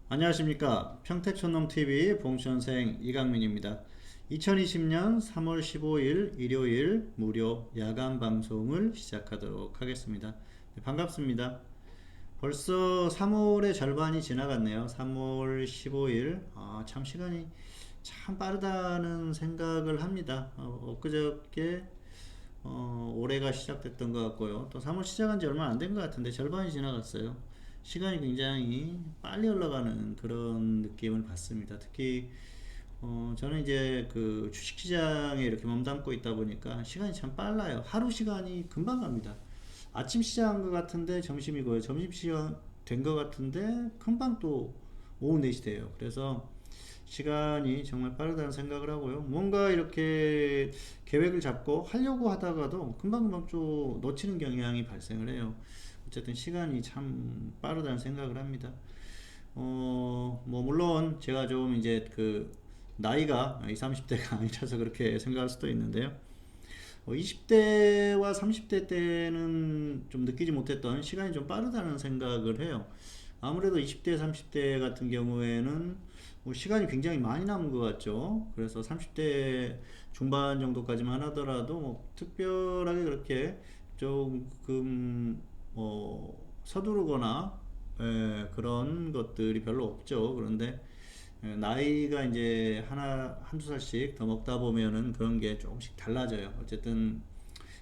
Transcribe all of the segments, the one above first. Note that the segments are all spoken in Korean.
안녕하십니까. 평택촌놈TV 봉천생 이강민입니다. 2020년 3월 15일 일요일 무료 야간 방송을 시작하도록 하겠습니다. 네, 반갑습니다. 벌써 3월의 절반이 지나갔네요. 3월 15일. 참 시간이 참 빠르다는 생각을 합니다. 엊그저께 올해가 시작됐던 것 같고요. 또 3월 시작한 지 얼마 안 된 것 같은데 절반이 지나갔어요. 시간이 굉장히 빨리 흘러가는 그런 느낌을 받습니다. 특히 저는 이제 그 주식시장에 이렇게 몸담고 있다 보니까 시간이 참 빨라요. 하루 시간이 금방 갑니다. 아침 시작한 것 같은데 점심이고요. 점심시간 된 것 같은데 금방 또 오후 4시 돼요. 그래서 시간이 정말 빠르다는 생각을 하고요. 뭔가 이렇게 계획을 잡고 하려고 하다가도 금방금방 좀 놓치는 경향이 발생을 해요. 어쨌든 시간이 참 빠르다는 생각을 합니다. 뭐 물론 제가 좀 이제 그 나이가 20, 30대가 아니라서 그렇게 생각할 수도 있는데요. 20대와 30대 때는 좀 느끼지 못했던 시간이 좀 빠르다는 생각을 해요. 아무래도 20대, 30대 같은 경우에는 뭐 시간이 굉장히 많이 남은 것 같죠. 그래서 30대 중반 정도까지만 하더라도 뭐 특별하게 그렇게 조금 서두르거나 그런 것들이 별로 없죠. 그런데 나이가 이제 한두 살씩 더 먹다 보면은 그런 게 조금씩 달라져요. 어쨌든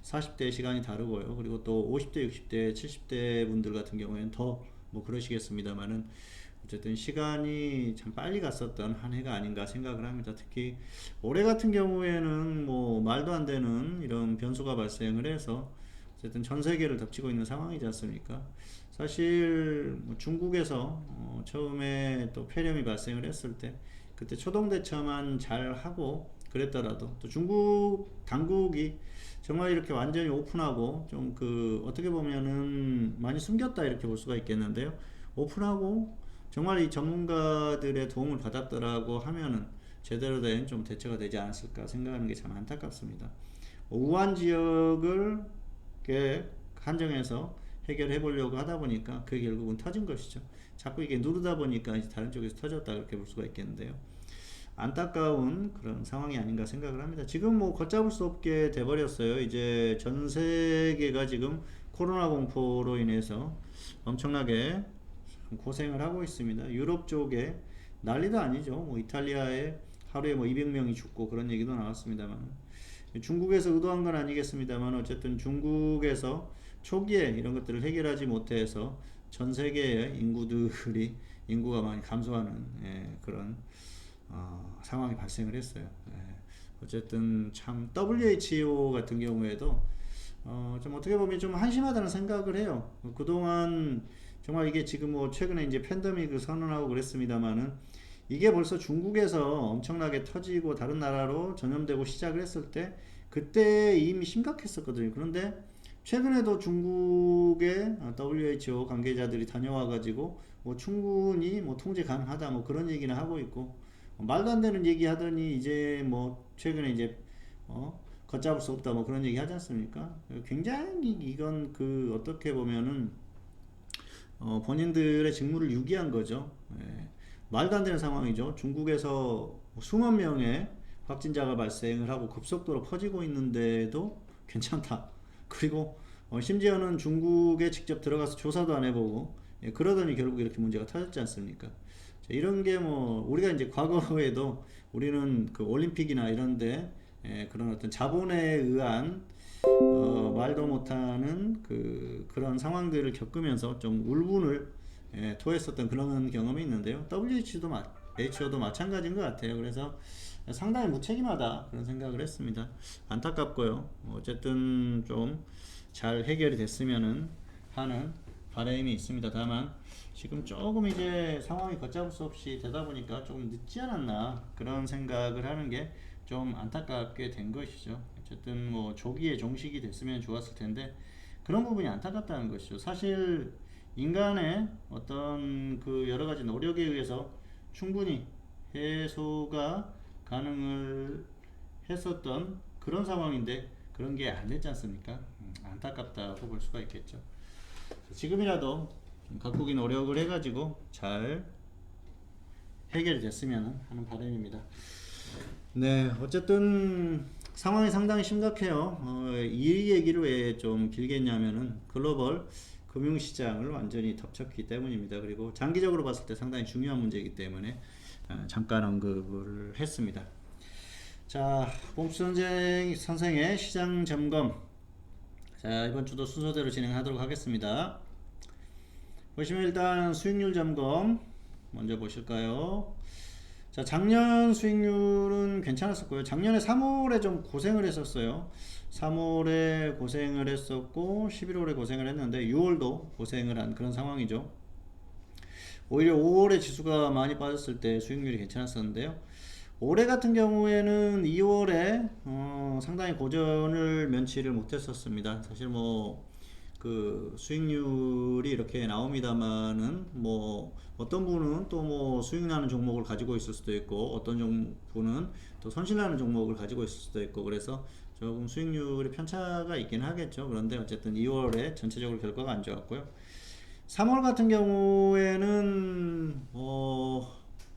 40대 시간이 다르고요. 그리고 또 50대, 60대, 70대 분들 같은 경우에는 더 뭐 그러시겠습니다만은 어쨌든 시간이 참 빨리 갔었던 한 해가 아닌가 생각을 합니다. 특히 올해 같은 경우에는 뭐 말도 안 되는 이런 변수가 발생을 해서 어쨌든 전 세계를 덮치고 있는 상황이지 않습니까? 사실 뭐 중국에서 처음에 또 폐렴이 발생을 했을 때 그때 초동 대처만 잘 하고 그랬더라도 또 중국 당국이 정말 이렇게 완전히 오픈하고 좀 그 어떻게 보면은 많이 숨겼다 이렇게 볼 수가 있겠는데요. 오픈하고 정말 이 전문가들의 도움을 받았더라고 하면은 제대로 된 좀 대처가 되지 않았을까 생각하는 게 참 안타깝습니다. 우한 지역을 한정해서 해결해 보려고 하다 보니까 그게 결국은 터진 것이죠. 자꾸 이게 누르다 보니까 이제 다른 쪽에서 터졌다 그렇게 볼 수가 있겠는데요. 안타까운 그런 상황이 아닌가 생각을 합니다. 지금 뭐 걷잡을 수 없게 돼버렸어요. 이제 전 세계가 지금 코로나 공포로 인해서 엄청나게 고생을 하고 있습니다. 유럽 쪽에 난리도 아니죠. 뭐 이탈리아에 하루에 뭐 200명이 죽고 그런 얘기도 나왔습니다만 중국에서 의도한 건 아니겠습니다만 어쨌든 중국에서 초기에 이런 것들을 해결하지 못해서 전 세계의 인구가 많이 감소하는 그런 상황이 발생을 했어요. 어쨌든 참 WHO 같은 경우에도 좀 어떻게 보면 좀 한심하다는 생각을 해요. 그동안 정말 이게 지금 뭐 최근에 이제 팬데믹을 선언하고 그랬습니다만은 이게 벌써 중국에서 엄청나게 터지고 다른 나라로 전염되고 시작을 했을 때 그때 이미 심각했었거든요. 그런데 최근에도 중국의 WHO 관계자들이 다녀와 가지고 뭐 충분히 뭐 통제 가능하다 뭐 그런 얘기는 하고 있고 말도 안 되는 얘기 하더니 이제 뭐 최근에 이제 걷잡을 수 없다 뭐 그런 얘기 하지 않습니까? 굉장히 이건 그 어떻게 보면은 본인들의 직무를 유기한 거죠. 말도 안 되는 상황이죠. 중국에서 수만 명의 확진자가 발생을 하고 급속도로 퍼지고 있는데도 괜찮다. 그리고 심지어는 중국에 직접 들어가서 조사도 안 해보고 그러더니 결국 이렇게 문제가 터졌지 않습니까? 이런 게 뭐 우리가 이제 과거에도 우리는 그 올림픽이나 이런데 그런 어떤 자본에 의한 말도 못하는 그런 상황들을 겪으면서 좀 울분을 토했었던 그런 경험이 있는데요. WHO도 마찬가지인 것 같아요. 그래서 상당히 무책임하다 그런 생각을 했습니다. 안타깝고요. 어쨌든 좀 잘 해결이 됐으면은 하는 바람이 있습니다. 다만 지금 조금 이제 상황이 걷잡을 수 없이 되다 보니까 조금 늦지 않았나 그런 생각을 하는 게 좀 안타깝게 된 것이죠. 어쨌든 뭐 조기에 종식이 됐으면 좋았을 텐데 그런 부분이 안타깝다는 것이죠. 사실 인간의 어떤 그 여러 가지 노력에 의해서 충분히 해소가 가능을 했었던 그런 상황인데 그런 게 안 됐지 않습니까? 안타깝다고 볼 수가 있겠죠. 지금이라도 각국이 노력을 해가지고 잘 해결이 됐으면 하는 바람입니다. 네, 어쨌든 상황이 상당히 심각해요. 이 얘기를 왜 좀 길게 했냐면은 글로벌 금융시장을 완전히 덮쳤기 때문입니다. 그리고 장기적으로 봤을 때 상당히 중요한 문제이기 때문에 잠깐 언급을 했습니다. 자, 봄수 선생의 시장 점검. 자, 이번 주도 순서대로 진행하도록 하겠습니다. 보시면 일단 수익률 점검 먼저 보실까요? 자, 작년 수익률은 괜찮았었고요. 작년에 3월에 좀 고생을 했었어요. 3월에 고생을 했었고 11월에 고생을 했는데 6월도 고생을 한 그런 상황이죠. 오히려 5월에 지수가 많이 빠졌을 때 수익률이 괜찮았었는데요. 올해 같은 경우에는 2월에 상당히 고전을 면치를 못했었습니다. 사실 뭐 그 수익률이 이렇게 나옵니다만은 뭐 어떤 분은 또 뭐 수익 나는 종목을 가지고 있을 수도 있고 어떤 분은 또 손실 나는 종목을 가지고 있을 수도 있고 그래서 조금 수익률의 편차가 있긴 하겠죠. 그런데 어쨌든 2월에 전체적으로 결과가 안 좋았고요. 3월 같은 경우에는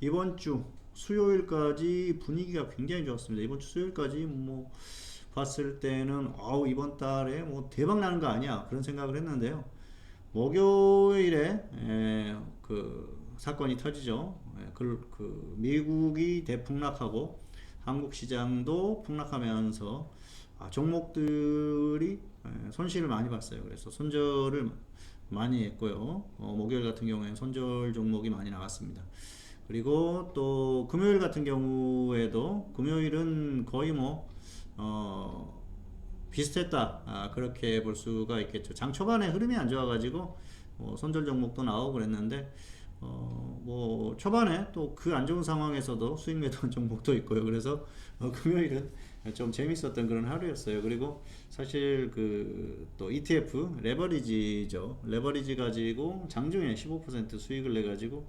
이번 주 수요일까지 분위기가 굉장히 좋았습니다. 이번 주 수요일까지 뭐 봤을 때는 이번 달에 뭐 대박 나는 거 아니야 그런 생각을 했는데요. 목요일에 그 사건이 터지죠. 그 미국이 대폭락하고 한국 시장도 폭락하면서 종목들이 손실을 많이 봤어요. 그래서 손절을 많이 했고요. 목요일 같은 경우에는 손절 종목이 많이 나왔습니다. 그리고 또 금요일 같은 경우에도 금요일은 거의 뭐 비슷했다 그렇게 볼 수가 있겠죠. 장 초반에 흐름이 안 좋아가지고 손절 종목도 나오고 그랬는데 뭐 초반에 또 그 안 좋은 상황에서도 수익 매도한 종목도 있고요. 그래서 금요일은 좀 재밌었던 그런 하루였어요. 그리고 사실 그 또 ETF 레버리지죠. 레버리지 가지고 장중에 15% 수익을 내 가지고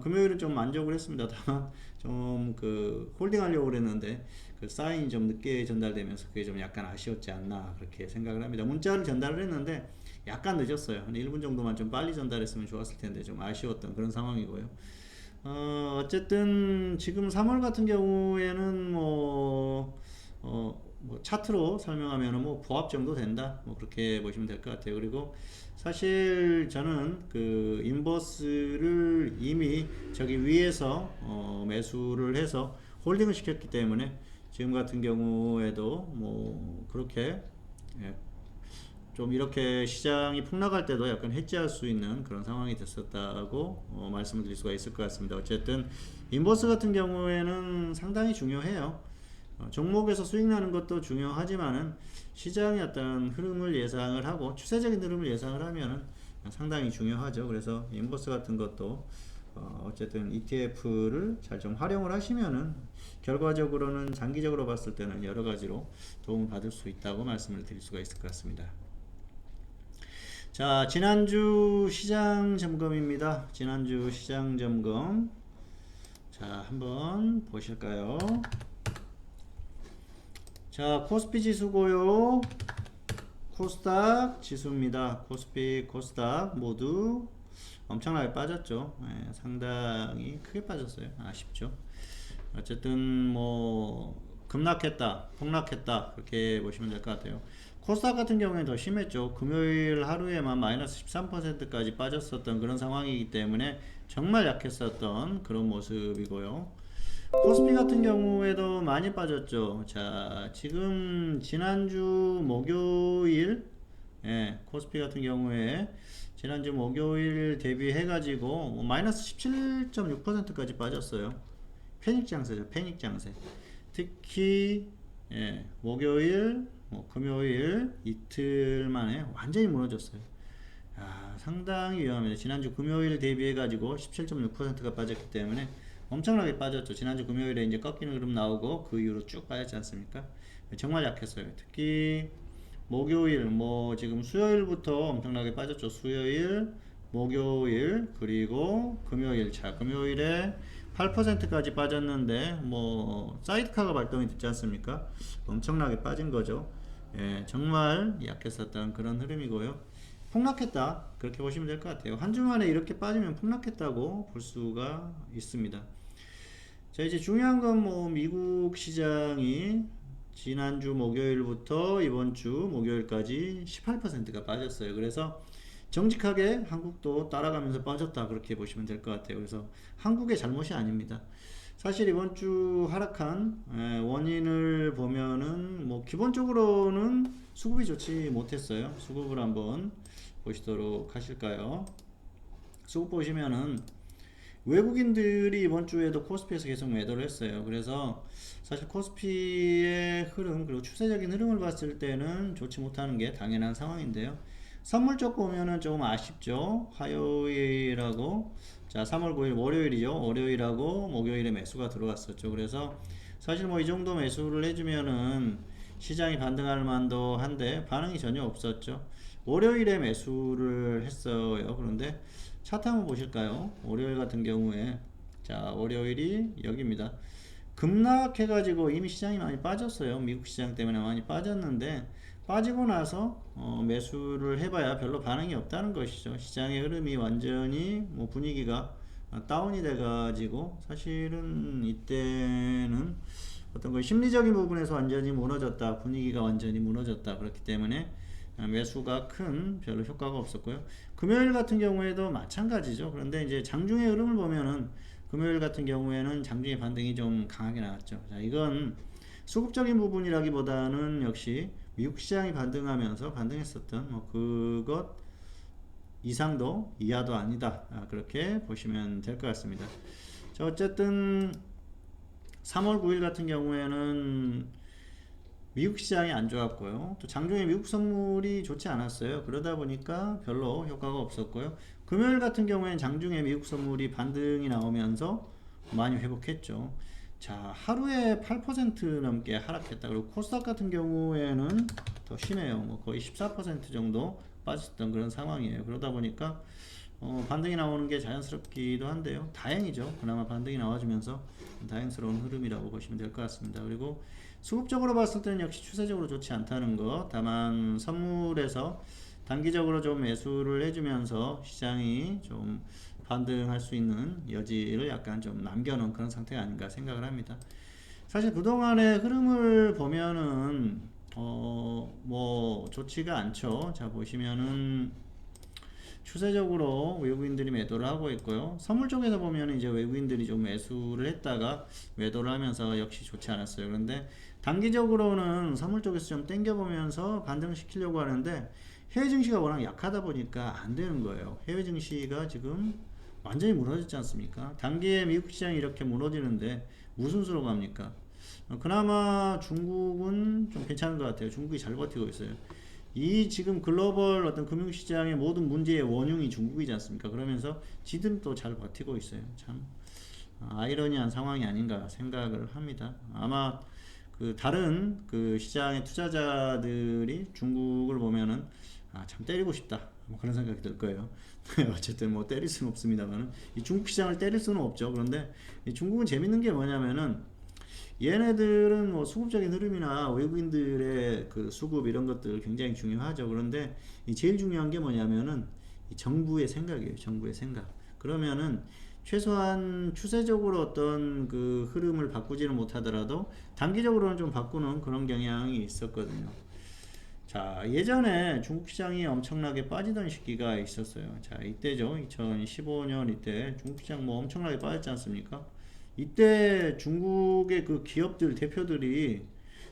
금요일은 좀 만족을 했습니다. 다만 좀 그 홀딩 하려고 그랬는데 그 사인이 좀 늦게 전달되면서 그게 좀 약간 아쉬웠지 않나 그렇게 생각을 합니다. 문자를 전달을 했는데 약간 늦었어요. 한 1분 정도만 좀 빨리 전달했으면 좋았을 텐데 좀 아쉬웠던 그런 상황이고요. 어쨌든 지금 3월 같은 경우에는 뭐 차트로 설명하면은 뭐 보합 정도 된다. 뭐 그렇게 보시면 될 것 같아요. 그리고 사실 저는 그 인버스를 이미 저기 위에서 매수를 해서 홀딩을 시켰기 때문에 지금 같은 경우에도 뭐 그렇게 좀 이렇게 시장이 폭락할 때도 약간 해지할 수 있는 그런 상황이 됐었다고 말씀을 드릴 수가 있을 것 같습니다. 어쨌든 인버스 같은 경우에는 상당히 중요해요. 종목에서 수익 나는 것도 중요하지만은 시장의 어떤 흐름을 예상을 하고 추세적인 흐름을 예상을 하면은 상당히 중요하죠. 그래서 인버스 같은 것도 어쨌든 ETF를 잘 좀 활용을 하시면은 결과적으로는 장기적으로 봤을 때는 여러 가지로 도움을 받을 수 있다고 말씀을 드릴 수가 있을 것 같습니다. 자, 지난주 시장 점검입니다. 지난주 시장 점검. 자, 한번 보실까요? 자, 코스피 지수고요. 코스닥 지수입니다. 코스피, 코스닥 모두 엄청나게 빠졌죠. 상당히 크게 빠졌어요. 아쉽죠. 어쨌든 뭐 급락했다, 폭락했다 그렇게 보시면 될 것 같아요. 코스닥 같은 경우에는 더 심했죠. 금요일 하루에만 마이너스 13%까지 빠졌었던 그런 상황이기 때문에 정말 약했었던 그런 모습이고요. 코스피 같은 경우에도 많이 빠졌죠. 자, 지금 지난주 목요일 코스피 같은 경우에 지난주 목요일 대비해 가지고 뭐 마이너스 17.6%까지 빠졌어요. 패닉 장세죠. 패닉 장세. 특히 목요일 금요일 이틀 만에 완전히 무너졌어요. 상당히 위험합니다. 지난주 금요일 대비해 가지고 17.6%가 빠졌기 때문에 엄청나게 빠졌죠. 지난주 금요일에 이제 꺾이는 흐름 나오고 그 이후로 쭉 빠졌지 않습니까? 정말 약했어요. 특히 목요일 지금 수요일부터 엄청나게 빠졌죠. 수요일, 목요일, 그리고 금요일. 자, 금요일에 8%까지 빠졌는데 사이드카가 발동이 됐지 않습니까? 엄청나게 빠진 거죠. 정말 약했었던 그런 흐름이고요. 폭락했다 그렇게 보시면 될 것 같아요. 한 주 만에 이렇게 빠지면 폭락했다고 볼 수가 있습니다. 자, 이제 중요한 건 뭐 미국 시장이 지난주 목요일부터 이번 주 목요일까지 18%가 빠졌어요. 그래서 정직하게 한국도 따라가면서 빠졌다 그렇게 보시면 될 것 같아요. 그래서 한국의 잘못이 아닙니다. 사실 이번 주 하락한 원인을 보면은 뭐 기본적으로는 수급이 좋지 못했어요. 수급을 한번 보시도록 하실까요? 수급 보시면은 외국인들이 이번 주에도 코스피에서 계속 매도를 했어요. 그래서 사실 코스피의 흐름 그리고 추세적인 흐름을 봤을 때는 좋지 못하는 게 당연한 상황인데요. 선물 쪽 보면은 조금 아쉽죠. 화요일하고 자 3월 9일 월요일이죠. 월요일하고 목요일에 매수가 들어왔었죠. 그래서 사실 뭐 이 정도 매수를 해주면은 시장이 반등할 만도 한데 반응이 전혀 없었죠. 월요일에 매수를 했어요. 그런데 차트 한번 보실까요? 월요일 같은 경우에 자 월요일이 여기입니다. 급락해가지고 이미 시장이 많이 빠졌어요. 미국 시장 때문에 많이 빠졌는데 빠지고 나서 매수를 해봐야 별로 반응이 없다는 것이죠. 시장의 흐름이 완전히 뭐 분위기가 다운이 돼가지고 사실은 이때는 어떤 거 심리적인 부분에서 완전히 무너졌다, 분위기가 완전히 무너졌다. 그렇기 때문에 매수가 큰 별로 효과가 없었고요. 금요일 같은 경우에도 마찬가지죠. 그런데 이제 장중의 흐름을 보면은 금요일 같은 경우에는 장중의 반등이 좀 강하게 나왔죠. 자, 이건 수급적인 부분이라기보다는 역시 미국 시장이 반등하면서 반등했었던 뭐 그것 이상도 이하도 아니다. 그렇게 보시면 될 것 같습니다. 자, 어쨌든 3월 9일 같은 경우에는 미국 시장이 안 좋았고요. 또 장중에 미국 선물이 좋지 않았어요. 그러다 보니까 별로 효과가 없었고요. 금요일 같은 경우에는 장중에 미국 선물이 반등이 나오면서 많이 회복했죠. 자, 하루에 8% 넘게 하락했다. 그리고 코스닥 같은 경우에는 더 심해요. 뭐 거의 14% 정도 빠졌던 그런 상황이에요. 그러다 보니까 반등이 나오는 게 자연스럽기도 한데요. 다행이죠. 그나마 반등이 나와주면서 다행스러운 흐름이라고 보시면 될 것 같습니다. 그리고 수급적으로 봤을 때는 역시 추세적으로 좋지 않다는 것. 다만 선물에서 단기적으로 좀 매수를 해주면서 시장이 좀 반등할 수 있는 여지를 약간 좀 남겨놓은 그런 상태가 아닌가 생각을 합니다. 사실 그동안의 흐름을 보면은 뭐 좋지가 않죠. 자 보시면은 추세적으로 외국인들이 매도를 하고 있고요. 선물 쪽에서 보면 이제 외국인들이 좀 매수를 했다가 매도를 하면서 역시 좋지 않았어요. 그런데 단기적으로는 선물 쪽에서 좀 땡겨보면서 반등시키려고 하는데 해외 증시가 워낙 약하다 보니까 안 되는 거예요. 해외 증시가 지금 완전히 무너졌지 않습니까? 단기에 미국 시장이 이렇게 무너지는데 무슨 수로 갑니까? 그나마 중국은 좀 괜찮은 것 같아요. 중국이 잘 버티고 있어요. 이 지금 글로벌 어떤 금융시장의 모든 문제의 원흉이 중국이지 않습니까? 그러면서 지금 또 잘 버티고 있어요. 참 아이러니한 상황이 아닌가 생각을 합니다. 아마 그 다른 그 시장의 투자자들이 중국을 보면은 참 때리고 싶다. 뭐 그런 생각이 들 거예요. 어쨌든 뭐 때릴 수는 없습니다만은 이 중국 시장을 때릴 수는 없죠. 그런데 이 중국은 재밌는 게 뭐냐면은 얘네들은 뭐 수급적인 흐름이나 외국인들의 그 수급 이런 것들 굉장히 중요하죠. 그런데 이 제일 중요한 게 뭐냐면은 이 정부의 생각이에요. 정부의 생각. 그러면은 최소한 추세적으로 어떤 그 흐름을 바꾸지는 못하더라도 단기적으로는 좀 바꾸는 그런 경향이 있었거든요. 자, 예전에 중국 시장이 엄청나게 빠지던 시기가 있었어요. 자, 이때죠. 2015년 이때 중국 시장 뭐 엄청나게 빠졌지 않습니까? 이때 중국의 그 기업들 대표들이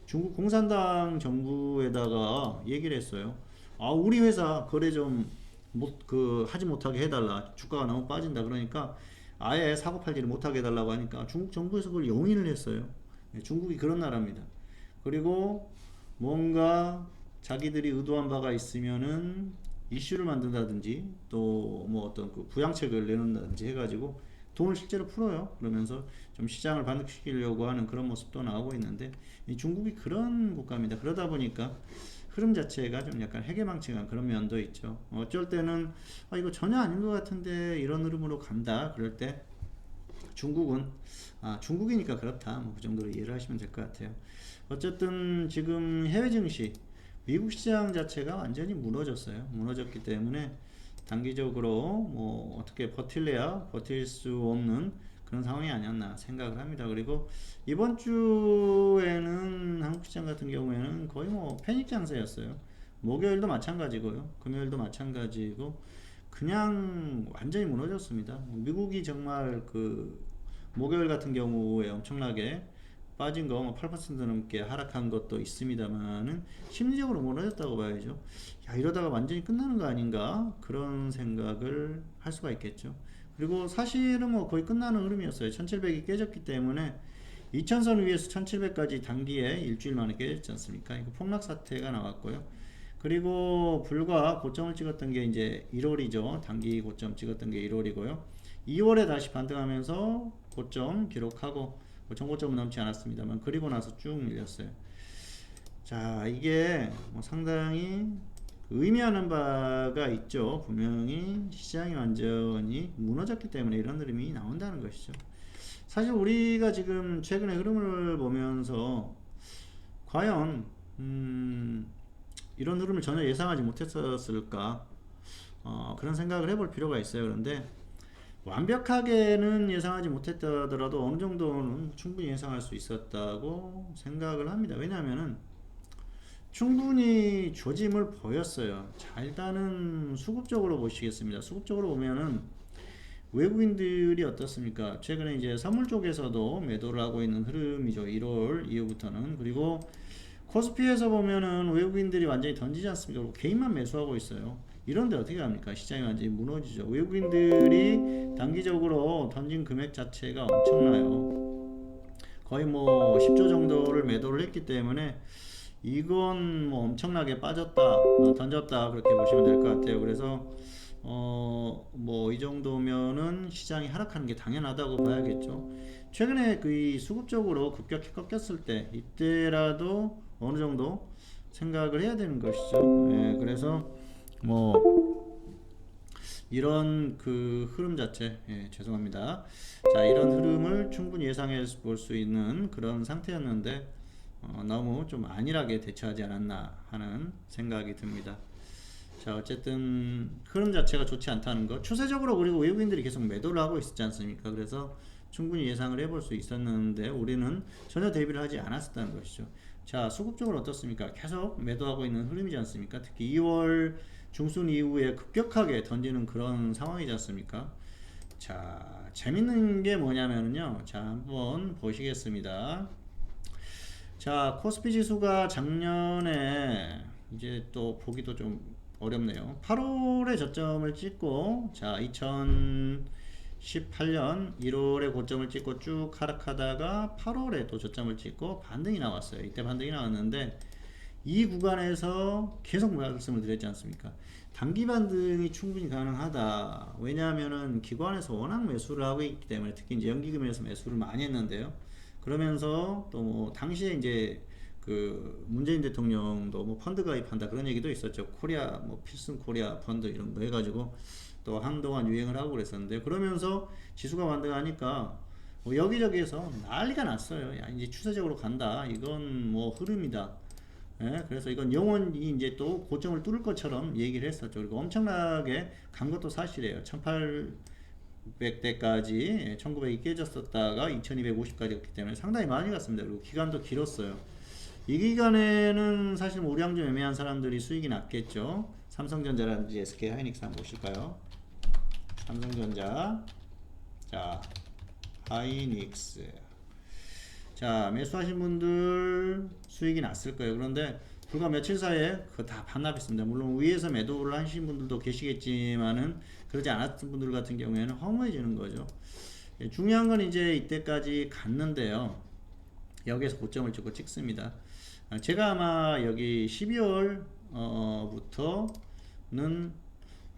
중국 공산당 정부에다가 얘기를 했어요. 우리 회사 거래 좀 하지 못하게 해달라. 주가가 너무 빠진다. 그러니까 아예 사고 팔지를 못하게 해달라고 하니까 중국 정부에서 그걸 용인을 했어요. 중국이 그런 나라입니다. 그리고 뭔가 자기들이 의도한 바가 있으면은 이슈를 만든다든지 또 뭐 어떤 그 부양책을 내놓는다든지 해가지고 돈을 실제로 풀어요. 그러면서 좀 시장을 반등시키려고 하는 그런 모습도 나오고 있는데 이 중국이 그런 국가입니다. 그러다 보니까 흐름 자체가 좀 약간 해괴망측한 그런 면도 있죠. 어쩔 때는 이거 전혀 아닌 것 같은데 이런 흐름으로 간다. 그럴 때 중국은 중국이니까 그렇다. 뭐 그 정도로 이해를 하시면 될 것 같아요. 어쨌든 지금 해외 증시 미국 시장 자체가 완전히 무너졌어요. 무너졌기 때문에 단기적으로 뭐 어떻게 버틸래야 버틸 수 없는 그런 상황이 아니었나 생각을 합니다. 그리고 이번 주에는 한국 시장 같은 경우에는 거의 뭐 패닉 장세였어요. 목요일도 마찬가지고요. 금요일도 마찬가지고 그냥 완전히 무너졌습니다. 미국이 정말 그 목요일 같은 경우에 엄청나게 빠진 거 8% 넘게 하락한 것도 있습니다만은 심리적으로 무너졌다고 봐야죠. 야, 이러다가 완전히 끝나는 거 아닌가 그런 생각을 할 수가 있겠죠. 그리고 사실은 뭐 거의 끝나는 흐름이었어요. 1700이 깨졌기 때문에 2000선 위에서 1700까지 단기에 일주일 만에 깨졌지 않습니까? 이거 폭락 사태가 나왔고요. 그리고 불과 고점을 찍었던 게 이제 1월이죠. 단기 고점 찍었던 게 1월이고요. 2월에 다시 반등하면서 고점 기록하고 정고점은 넘지 않았습니다만 그리고 나서 쭉 밀렸어요. 자, 이게 뭐 상당히 의미하는 바가 있죠. 분명히 시장이 완전히 무너졌기 때문에 이런 흐름이 나온다는 것이죠. 사실 우리가 지금 최근의 흐름을 보면서 과연 이런 흐름을 전혀 예상하지 못했었을까 그런 생각을 해볼 필요가 있어요. 그런데 완벽하게는 예상하지 못했더라도 어느 정도는 충분히 예상할 수 있었다고 생각을 합니다. 왜냐하면은 충분히 조짐을 보였어요. 자, 일단은 수급적으로 보시겠습니다. 수급적으로 보면은 외국인들이 어떻습니까? 최근에 이제 선물 쪽에서도 매도를 하고 있는 흐름이죠. 1월 이후부터는. 그리고 코스피에서 보면은 외국인들이 완전히 던지지 않습니까? 개인만 매수하고 있어요. 이런데 어떻게 합니까? 시장이 완전히 무너지죠. 외국인들이 단기적으로 던진 금액 자체가 엄청나요. 거의 뭐 10조 정도를 매도를 했기 때문에 이건 뭐 엄청나게 빠졌다, 던졌다 그렇게 보시면 될 것 같아요. 그래서 뭐 이 정도면은 시장이 하락하는 게 당연하다고 봐야겠죠. 최근에 그 수급적으로 급격히 꺾였을 때 이때라도 어느 정도 생각을 해야 되는 것이죠. 예, 그래서 뭐 이런 그 흐름 자체, 죄송합니다. 자, 이런 흐름을 충분히 예상해 볼 수 있는 그런 상태였는데 너무 좀 안일하게 대처하지 않았나 하는 생각이 듭니다. 자, 어쨌든 흐름 자체가 좋지 않다는 거. 추세적으로 그리고 외국인들이 계속 매도를 하고 있었지 않습니까? 그래서 충분히 예상을 해볼 수 있었는데 우리는 전혀 대비를 하지 않았었다는 것이죠. 자, 수급적으로 어떻습니까? 계속 매도하고 있는 흐름이지 않습니까? 특히 2월 중순 이후에 급격하게 던지는 그런 상황이지 않습니까? 자, 재밌는 게 뭐냐면요. 자, 한번 보시겠습니다. 자, 코스피 지수가 작년에 이제 또 보기도 좀 어렵네요. 8월에 저점을 찍고, 자, 2018년 1월에 고점을 찍고 쭉 하락하다가 8월에 또 저점을 찍고 반등이 나왔어요. 이때 반등이 나왔는데 이 구간에서 계속 말씀을 드렸지 않습니까? 단기 반등이 충분히 가능하다. 왜냐하면은 기관에서 워낙 매수를 하고 있기 때문에 특히 이제 연기금에서 매수를 많이 했는데요. 그러면서 또 뭐 당시에 이제 그 문재인 대통령도 뭐 펀드 가입한다 그런 얘기도 있었죠. 코리아 뭐 필승 코리아 펀드 이런 거 해가지고 또 한동안 유행을 하고 그랬었는데 그러면서 지수가 반등하니까 뭐 여기저기에서 난리가 났어요. 야, 이제 추세적으로 간다. 이건 뭐 흐름이다. 예, 그래서 이건 영원히 이제 또 고점을 뚫을 것처럼 얘기를 했었죠. 그리고 엄청나게 간 것도 사실이에요. 1800대까지 1900이 깨졌었다가 2250까지 갔기 때문에 상당히 많이 갔습니다. 그리고 기간도 길었어요. 이 기간에는 사실 우량 좀 애매한 사람들이 수익이 났겠죠. 삼성전자라든지 SK 하이닉스 한번 보실까요? 삼성전자, 자, 하이닉스. 자, 매수하신 분들 수익이 났을 거예요. 그런데 불과 며칠 사이에 그거 다 반납했습니다. 물론 위에서 매도를 하신 분들도 계시겠지만은 그러지 않았던 분들 같은 경우에는 허무해지는 거죠. 중요한 건 이제 이때까지 갔는데요. 여기에서 고점을 찍고 찍습니다. 제가 아마 여기 12월 부터는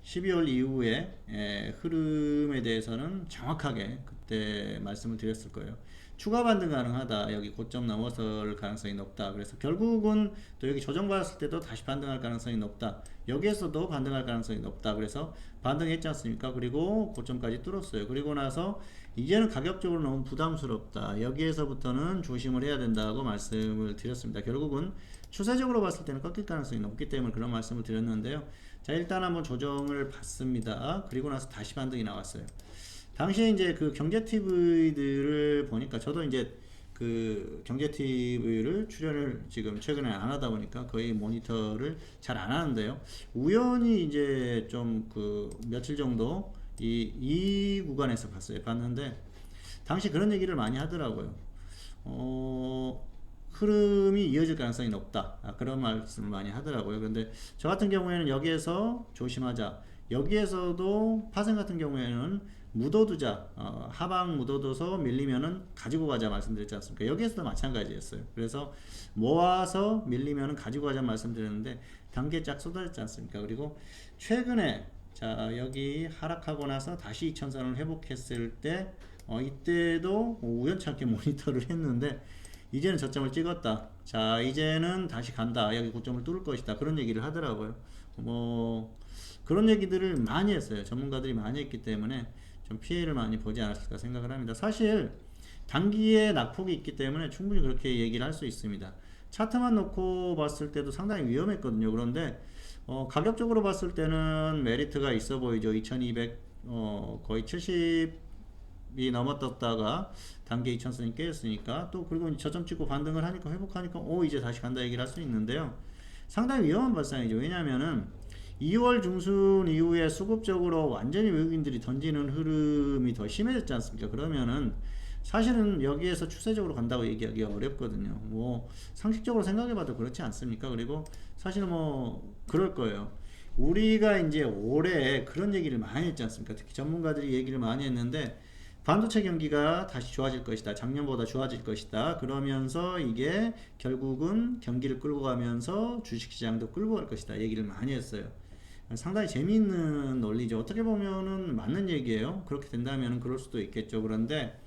12월 이후에 흐름에 대해서는 정확하게 그때 말씀을 드렸을 거예요. 추가 반등 가능하다. 여기 고점 넘어설 가능성이 높다. 그래서 결국은 또 여기 조정받았을 때도 다시 반등할 가능성이 높다. 여기에서도 반등할 가능성이 높다. 그래서 반등했지 않습니까? 그리고 고점까지 뚫었어요. 그리고 나서 이제는 가격적으로 너무 부담스럽다. 여기에서부터는 조심을 해야 된다고 말씀을 드렸습니다. 결국은 추세적으로 봤을 때는 꺾일 가능성이 높기 때문에 그런 말씀을 드렸는데요. 자, 일단 한번 조정을 받습니다. 그리고 나서 다시 반등이 나왔어요. 당시에 이제 그 경제 TV들을 보니까 저도 이제 그 경제 TV를 출연을 지금 최근에 안 하다 보니까 거의 모니터를 잘 안 하는데요. 우연히 이제 좀 그 며칠 정도 이 구간에서 봤는데 당시 그런 얘기를 많이 하더라고요. 흐름이 이어질 가능성이 높다. 그런 말씀을 많이 하더라고요. 그런데 저 같은 경우에는 여기에서 조심하자. 여기에서도 파생 같은 경우에는 묻어두자. 하방 묻어둬서 밀리면은 가지고 가자 말씀드렸지 않습니까? 여기에서도 마찬가지였어요. 그래서 모아서 밀리면은 가지고 가자 말씀드렸는데 단계 쫙 쏟아졌지 않습니까? 그리고 최근에 자 여기 하락하고 나서 다시 2000선을 회복했을 때 이때도 우연찮게 모니터를 했는데 이제는 저점을 찍었다. 자 이제는 다시 간다. 여기 고점을 뚫을 것이다. 그런 얘기를 하더라고요. 뭐 그런 얘기들을 많이 했어요. 전문가들이 많이 했기 때문에 좀 피해를 많이 보지 않았을까 생각을 합니다. 사실 단기에 낙폭이 있기 때문에 충분히 그렇게 얘기를 할 수 있습니다. 차트만 놓고 봤을 때도 상당히 위험했거든요. 그런데 가격적으로 봤을 때는 메리트가 있어 보이죠. 2200 거의 70이 넘었다가 단계 2000선이 깨졌으니까 또 그리고 저점 찍고 반등을 하니까 회복하니까 이제 다시 간다 얘기를 할 수 있는데요. 상당히 위험한 발상이죠. 왜냐면은 2월 중순 이후에 수급적으로 완전히 외국인들이 던지는 흐름이 더 심해졌지 않습니까? 그러면은 사실은 여기에서 추세적으로 간다고 얘기하기가 어렵거든요. 뭐 상식적으로 생각해봐도 그렇지 않습니까? 그리고 사실 뭐 그럴 거예요. 우리가 이제 올해 그런 얘기를 많이 했지 않습니까? 특히 전문가들이 얘기를 많이 했는데 반도체 경기가 다시 좋아질 것이다. 작년보다 좋아질 것이다. 그러면서 이게 결국은 경기를 끌고 가면서 주식시장도 끌고 갈 것이다. 얘기를 많이 했어요. 상당히 재미있는 논리죠. 어떻게 보면은 맞는 얘기예요. 그렇게 된다면 그럴 수도 있겠죠. 그런데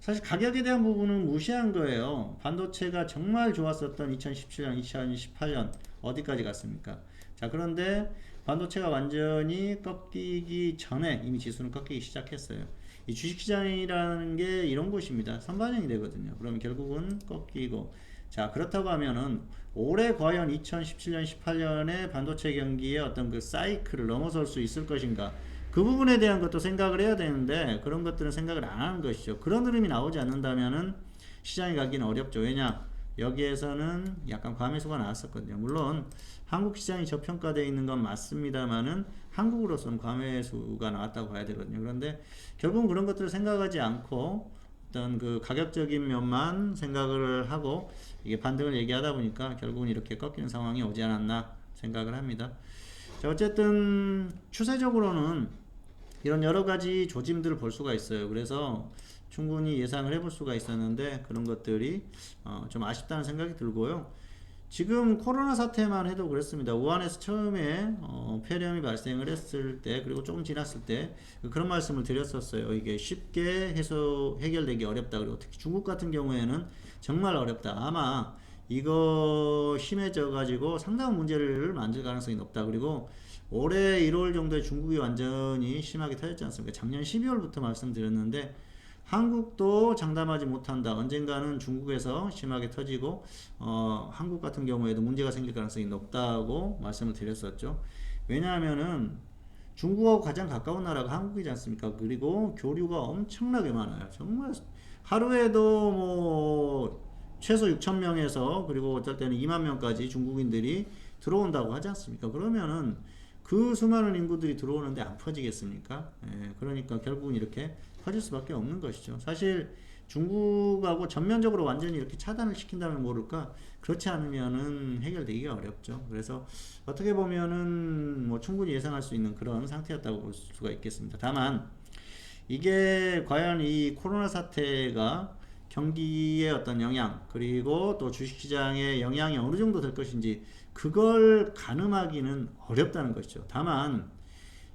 사실 가격에 대한 부분은 무시한 거예요. 반도체가 정말 좋았었던 2017년, 2018년 어디까지 갔습니까? 자, 그런데 반도체가 완전히 꺾이기 전에 이미 지수는 꺾이기 시작했어요. 이 주식시장이라는 게 이런 곳입니다. 선반영이 되거든요. 그러면 결국은 꺾이고 자 그렇다고 하면은 올해 과연 2017년 18년의 반도체 경기의 어떤 그 사이클을 넘어설 수 있을 것인가 그 부분에 대한 것도 생각을 해야 되는데 그런 것들은 생각을 안 하는 것이죠. 그런 흐름이 나오지 않는다면은 시장에 가기는 어렵죠. 왜냐 여기에서는 약간 과매수가 나왔었거든요. 물론 한국 시장이 저평가되어 있는 건 맞습니다만은 한국으로서는 과매수가 나왔다고 봐야 되거든요. 그런데 결국은 그런 것들을 생각하지 않고 어떤 그 가격적인 면만 생각을 하고 이게 반등을 얘기하다 보니까 결국은 이렇게 꺾이는 상황이 오지 않았나 생각을 합니다. 자, 어쨌든 추세적으로는 이런 여러 가지 조짐들을 볼 수가 있어요. 그래서 충분히 예상을 해볼 수가 있었는데 그런 것들이 좀 아쉽다는 생각이 들고요. 지금 코로나 사태만 해도 그랬습니다. 우한에서 처음에 폐렴이 발생을 했을 때 그리고 조금 지났을 때 그런 말씀을 드렸었어요. 이게 쉽게 해결되기 어렵다. 그리고 특히 중국 같은 경우에는 정말 어렵다. 아마 이거 심해져 가지고 상당한 문제를 만들 가능성이 높다. 그리고 올해 1월 정도에 중국이 완전히 심하게 터졌지 않습니까? 작년 12월부터 말씀드렸는데 한국도 장담하지 못한다. 언젠가는 중국에서 심하게 터지고 한국 같은 경우에도 문제가 생길 가능성이 높다고 말씀을 드렸었죠. 왜냐하면은 중국하고 가장 가까운 나라가 한국이지 않습니까? 그리고 교류가 엄청나게 많아요. 정말 하루에도 뭐 최소 6,000명에서 그리고 어떨 때는 2만 명까지 중국인들이 들어온다고 하지 않습니까? 그러면은 그 수많은 인구들이 들어오는데 안 퍼지겠습니까? 그러니까 결국은 이렇게 퍼질 수밖에 없는 것이죠. 사실 중국하고 전면적으로 완전히 이렇게 차단을 시킨다면 모를까 그렇지 않으면은 해결되기가 어렵죠. 그래서 어떻게 보면은 뭐 충분히 예상할 수 있는 그런 상태였다고 볼 수가 있겠습니다. 다만 이게 과연 이 코로나 사태가 경기의 어떤 영향 그리고 또 주식시장의 영향이 어느 정도 될 것인지 그걸 가늠하기는 어렵다는 것이죠. 다만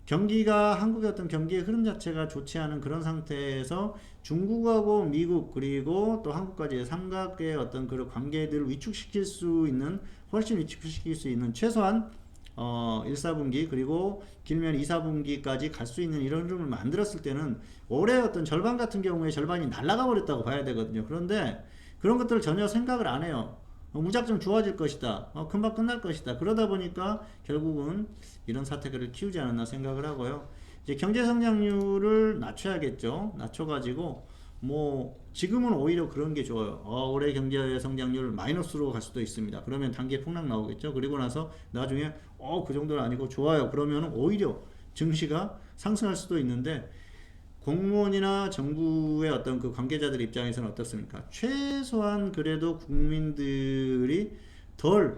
경기가 한국의 어떤 경기의 흐름 자체가 좋지 않은 그런 상태에서 중국하고 미국 그리고 또 한국까지의 삼각의 어떤 그런 관계들을 위축시킬 수 있는 훨씬 위축시킬 수 있는 최소한 1, 4분기 그리고 길면 2, 4분기까지 갈 수 있는 이런 흐름을 만들었을 때는 올해 어떤 절반 같은 경우에 절반이 날아가 버렸다고 봐야 되거든요. 그런데 그런 것들을 전혀 생각을 안 해요. 무작정 좋아질 것이다. 금방 끝날 것이다. 그러다 보니까 결국은 이런 사태를 키우지 않았나 생각을 하고요. 이제 경제 성장률을 낮춰야겠죠. 낮춰가지고 뭐 지금은 오히려 그런 게 좋아요. 올해 경제 성장률 마이너스로 갈 수도 있습니다. 그러면 단기에 폭락 나오겠죠. 그리고 나서 나중에 그 정도는 아니고 좋아요. 그러면 오히려 증시가 상승할 수도 있는데 공무원이나 정부의 어떤 그 관계자들 입장에서는 어떻습니까? 최소한 그래도 국민들이 덜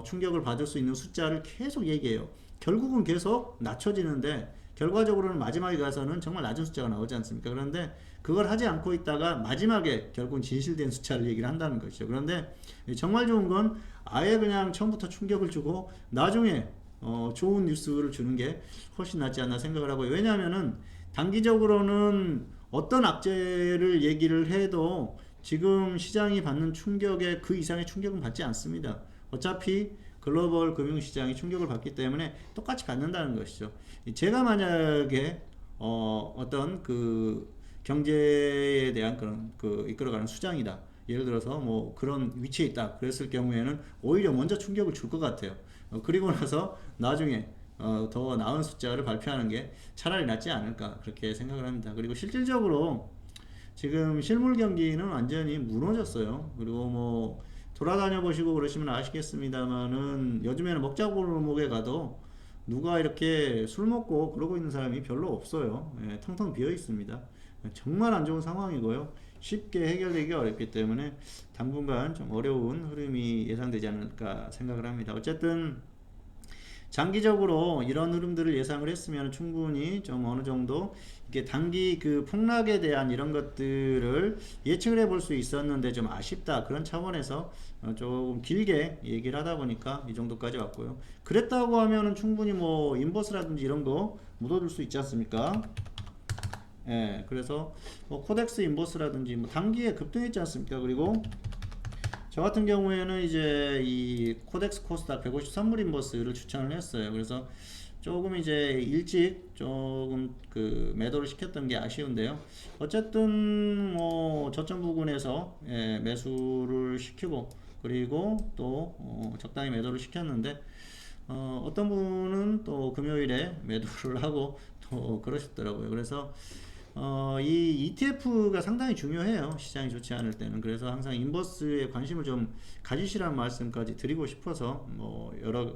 충격을 받을 수 있는 숫자를 계속 얘기해요. 결국은 계속 낮춰지는데 결과적으로는 마지막에 가서는 정말 낮은 숫자가 나오지 않습니까? 그런데 그걸 하지 않고 있다가 마지막에 결국은 진실된 숫자를 얘기를 한다는 것이죠. 그런데 정말 좋은 건 아예 그냥 처음부터 충격을 주고 나중에 좋은 뉴스를 주는 게 훨씬 낫지 않나 생각을 하고요. 왜냐하면은 단기적으로는 어떤 악재를 얘기를 해도 지금 시장이 받는 충격에 그 이상의 충격은 받지 않습니다. 어차피 글로벌 금융시장이 충격을 받기 때문에 똑같이 받는다는 것이죠. 제가 만약에 어떤 그 경제에 대한 그런 그 이끌어가는 수장이다. 예를 들어서 뭐 그런 위치에 있다. 그랬을 경우에는 오히려 먼저 충격을 줄 것 같아요. 그리고 나서 나중에 더 나은 숫자를 발표하는 게 차라리 낫지 않을까 그렇게 생각을 합니다. 그리고 실질적으로 지금 실물 경기는 완전히 무너졌어요. 그리고 뭐 돌아다녀 보시고 그러시면 아시겠습니다만은 요즘에는 먹자골목에 가도 누가 이렇게 술 먹고 그러고 있는 사람이 별로 없어요. 예, 텅텅 비어 있습니다. 정말 안 좋은 상황이고요. 쉽게 해결되기 어렵기 때문에 당분간 좀 어려운 흐름이 예상되지 않을까 생각을 합니다. 어쨌든 장기적으로 이런 흐름들을 예상을 했으면 충분히 좀 어느 정도 이게 단기 그 폭락에 대한 이런 것들을 예측을 해볼 수 있었는데 좀 아쉽다 그런 차원에서 조금 길게 얘기를 하다 보니까 이 정도까지 왔고요. 그랬다고 하면은 충분히 뭐 인버스라든지 이런 거 묻어둘 수 있지 않습니까? 예, 그래서 뭐 코덱스 인버스라든지 뭐 단기에 급등했지 않습니까? 그리고 저 같은 경우에는 이제 이 코덱스 코스닥 150 선물 인버스를 추천을 했어요. 그래서 조금 이제 일찍 조금 그 매도를 시켰던 게 아쉬운데요. 어쨌든 뭐 저점 부근에서 매수를 시키고 그리고 또 적당히 매도를 시켰는데 어떤 분은 또 금요일에 매도를 하고 또 그러셨더라고요. 그래서 이 ETF가 상당히 중요해요. 시장이 좋지 않을 때는. 그래서 항상 인버스에 관심을 좀 가지시라는 말씀까지 드리고 싶어서 뭐 여러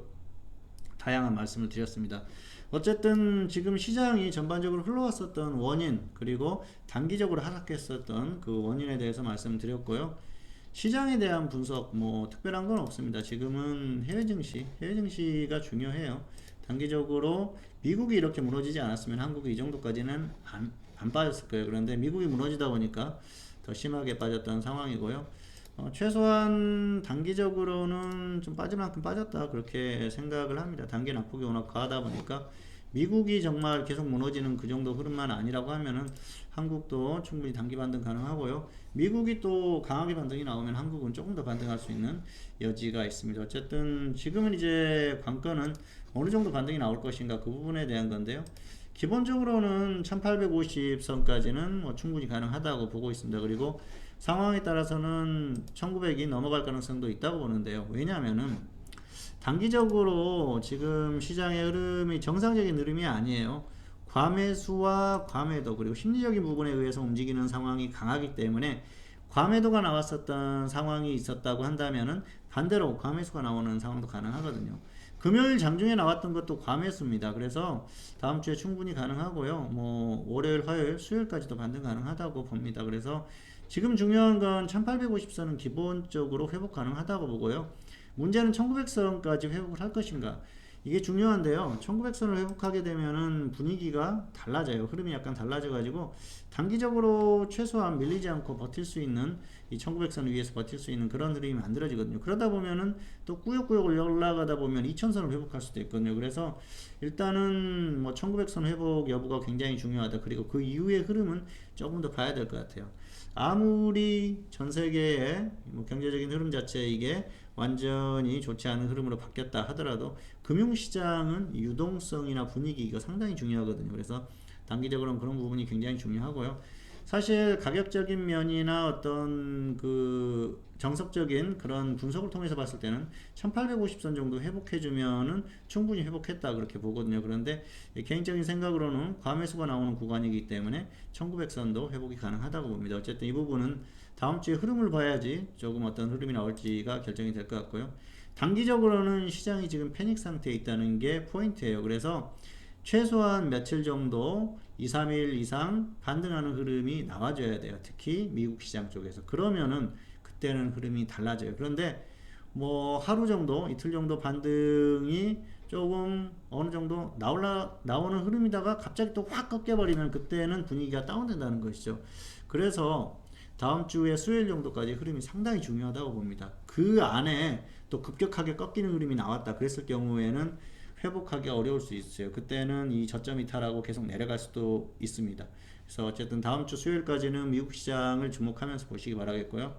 다양한 말씀을 드렸습니다. 어쨌든 지금 시장이 전반적으로 흘러왔었던 원인 그리고 단기적으로 하락했었던 그 원인에 대해서 말씀드렸고요. 시장에 대한 분석 뭐 특별한 건 없습니다. 지금은 해외 증시가 중요해요. 단기적으로 미국이 이렇게 무너지지 않았으면 한국이 이 정도까지는 안 빠졌을 거예요. 그런데 미국이 무너지다 보니까 더 심하게 빠졌던 상황이고요. 최소한 단기적으로는 좀 빠질 만큼 빠졌다 그렇게 생각을 합니다. 단기 낙폭이 워낙 과하다 보니까 미국이 정말 계속 무너지는 그 정도 흐름만 아니라고 하면은 한국도 충분히 단기 반등 가능하고요. 미국이 또 강하게 반등이 나오면 한국은 조금 더 반등할 수 있는 여지가 있습니다. 어쨌든 지금은 이제 관건은 어느 정도 반등이 나올 것인가 그 부분에 대한 건데요. 기본적으로는 1850선까지는 뭐 충분히 가능하다고 보고 있습니다. 그리고 상황에 따라서는 1900이 넘어갈 가능성도 있다고 보는데요. 왜냐하면은 단기적으로 지금 시장의 흐름이 정상적인 흐름이 아니에요. 과매수와 과매도 그리고 심리적인 부분에 의해서 움직이는 상황이 강하기 때문에 과매도가 나왔었던 상황이 있었다고 한다면은 반대로 과매수가 나오는 상황도 가능하거든요. 금요일 장중에 나왔던 것도 과매수입니다. 그래서 다음 주에 충분히 가능하고요. 뭐 월요일, 화요일, 수요일까지도 반등 가능하다고 봅니다. 그래서 지금 중요한 건 1850선은 기본적으로 회복 가능하다고 보고요. 문제는 1900선까지 회복을 할 것인가. 이게 중요한데요. 1900선을 회복하게 되면은 분위기가 달라져요. 흐름이 약간 달라져가지고 단기적으로 최소한 밀리지 않고 버틸 수 있는 이 1900선 위에서 버틸 수 있는 그런 흐름이 만들어지거든요. 그러다 보면은 또 꾸역꾸역 올라가다 보면 2000선을 회복할 수도 있거든요. 그래서 일단은 뭐 1900선 회복 여부가 굉장히 중요하다. 그리고 그 이후의 흐름은 조금 더 봐야 될 것 같아요. 아무리 전 세계의 뭐 경제적인 흐름 자체 이게 완전히 좋지 않은 흐름으로 바뀌었다 하더라도 금융시장은 유동성이나 분위기 이거 상당히 중요하거든요. 그래서 단기적으로는 그런 부분이 굉장히 중요하고요. 사실 가격적인 면이나 어떤 그 정석적인 그런 분석을 통해서 봤을 때는 1850선 정도 회복해주면은 충분히 회복했다 그렇게 보거든요. 그런데 개인적인 생각으로는 과매수가 나오는 구간이기 때문에 1900선도 회복이 가능하다고 봅니다. 어쨌든 이 부분은 다음 주에 흐름을 봐야지 조금 어떤 흐름이 나올지가 결정이 될 것 같고요. 단기적으로는 시장이 지금 패닉 상태에 있다는 게 포인트예요. 그래서 최소한 며칠 정도 2, 3일 이상 반등하는 흐름이 나와줘야 돼요. 특히 미국 시장 쪽에서. 그러면은 그때는 흐름이 달라져요. 그런데 뭐 하루 정도, 이틀 정도 반등이 조금 어느 정도 나오는 흐름이다가 갑자기 또 확 꺾여버리면 그때는 분위기가 다운된다는 것이죠. 그래서 다음 주에 수요일 정도까지 흐름이 상당히 중요하다고 봅니다. 그 안에 또 급격하게 꺾이는 흐름이 나왔다. 그랬을 경우에는 회복하기 어려울 수 있어요. 그때는 이 저점 이탈하고 계속 내려갈 수도 있습니다. 그래서 어쨌든 다음 주 수요일까지는 미국 시장을 주목하면서 보시기 바라겠고요.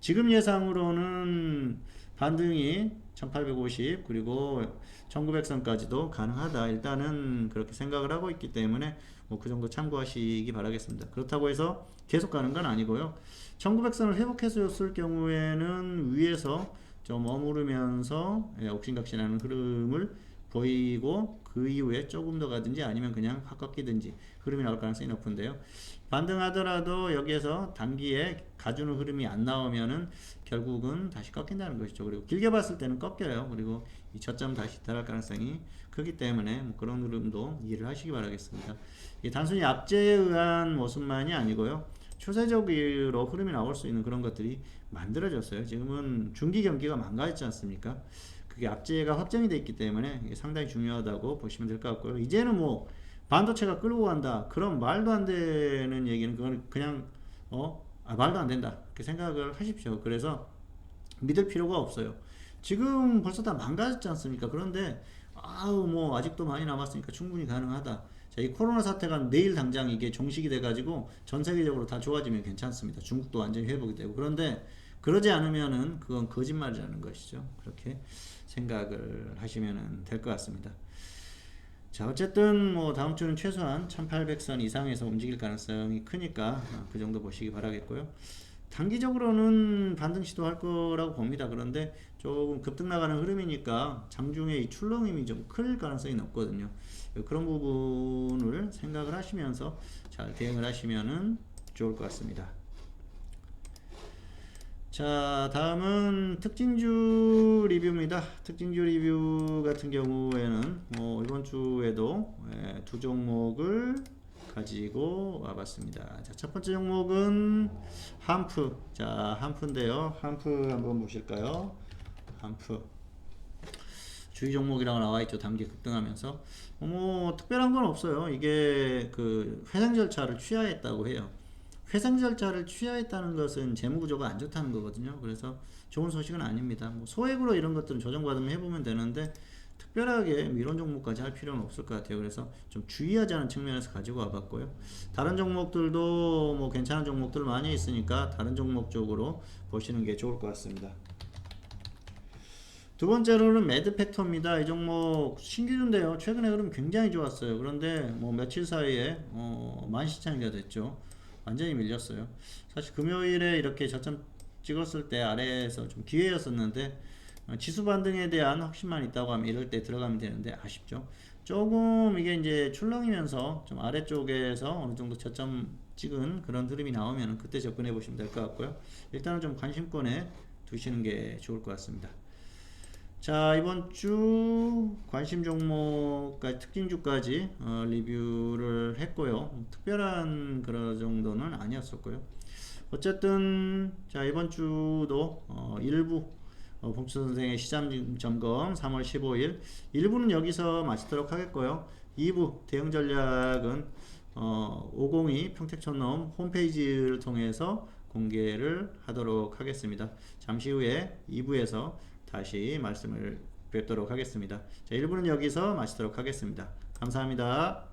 지금 예상으로는 반등이 1850 그리고 1900선까지도 가능하다. 일단은 그렇게 생각을 하고 있기 때문에 뭐 그 정도 참고하시기 바라겠습니다. 그렇다고 해서 계속 가는 건 아니고요. 1900선을 회복해줬을 경우에는 위에서 좀 머무르면서 옥신각신하는 흐름을 보이고 그 이후에 조금 더 가든지 아니면 그냥 확 꺾이든지 흐름이 나올 가능성이 높은데요. 반등하더라도 여기에서 단기에 가주는 흐름이 안 나오면은 결국은 다시 꺾인다는 것이죠. 그리고 길게 봤을 때는 꺾여요. 그리고 이 저점 다시 이탈할 가능성이 크기 때문에 뭐 그런 흐름도 이해를 하시기 바라겠습니다. 이게 단순히 악재에 의한 모습만이 아니고요. 추세적으로 흐름이 나올 수 있는 그런 것들이 만들어졌어요. 지금은 중기 경기가 망가졌지 않습니까? 그게 악재가 확정이 돼 있기 때문에 이게 상당히 중요하다고 보시면 될 것 같고요. 이제는 뭐 반도체가 끌고 간다. 그럼 말도 안 되는 얘기는 그건 그냥 말도 안 된다. 이렇게 생각을 하십시오. 그래서 믿을 필요가 없어요. 지금 벌써 다 망가졌지 않습니까? 그런데 뭐 아직도 많이 남았으니까 충분히 가능하다. 자, 이 코로나 사태가 내일 당장 이게 종식이 돼가지고 전 세계적으로 다 좋아지면 괜찮습니다. 중국도 완전히 회복이 되고. 그런데 그러지 않으면은 그건 거짓말이라는 것이죠. 그렇게 생각을 하시면 될 것 같습니다. 자, 어쨌든 뭐 다음 주는 최소한 1800선 이상에서 움직일 가능성이 크니까 그 정도 보시기 바라겠고요. 단기적으로는 반등 시도할 거라고 봅니다. 그런데 조금 급등 나가는 흐름이니까 장중에 이 출렁임이 좀 클 가능성이 높거든요. 그런 부분을 생각을 하시면서 잘 대응을 하시면은 좋을 것 같습니다. 자, 다음은 특징주 리뷰입니다. 특징주 리뷰 같은 경우에는 뭐 이번 주에도 두 종목을 가지고 와봤습니다. 자, 첫 번째 종목은 한프. 자, 한프인데요. 한프 한번 보실까요? 한프. 주의 종목이라고 나와있죠. 단기 급등하면서. 뭐 특별한 건 없어요. 이게 그 회생 절차를 취하했다고 해요. 회생 절차를 취하했다는 것은 재무구조가 안 좋다는 거거든요. 그래서 좋은 소식은 아닙니다. 뭐 소액으로 이런 것들은 조정받으면 해보면 되는데 특별하게 이런 종목까지 할 필요는 없을 것 같아요. 그래서 좀 주의하자는 측면에서 가지고 와봤고요. 다른 종목들도 뭐 괜찮은 종목들 많이 있으니까 다른 종목 쪽으로 보시는 게 좋을 것 같습니다. 두 번째로는 매드팩터입니다. 이 종목 신규주인데요. 최근에 흐름 굉장히 좋았어요. 그런데 뭐 며칠 사이에 만시창이가 됐죠. 완전히 밀렸어요. 사실 금요일에 이렇게 저점 찍었을 때 아래에서 좀 기회였었는데 지수 반등에 대한 확신만 있다고 하면 이럴 때 들어가면 되는데 아쉽죠. 조금 이게 이제 출렁이면서 좀 아래쪽에서 어느 정도 저점 찍은 그런 흐름이 나오면 그때 접근해 보시면 될 것 같고요. 일단은 좀 관심권에 두시는 게 좋을 것 같습니다. 자, 이번 주 관심 종목까지 특징주까지 리뷰를 했고요. 특별한 그런 정도는 아니었었고요. 어쨌든 자, 이번 주도 일부 봉수 선생의 시장 점검 3월 15일 1부는 여기서 마치도록 하겠고요. 2부 대응 전략은 502 평택촌놈 홈페이지를 통해서 공개를 하도록 하겠습니다. 잠시 후에 2부에서 다시 말씀을 뵙도록 하겠습니다. 자, 1부는 여기서 마치도록 하겠습니다. 감사합니다.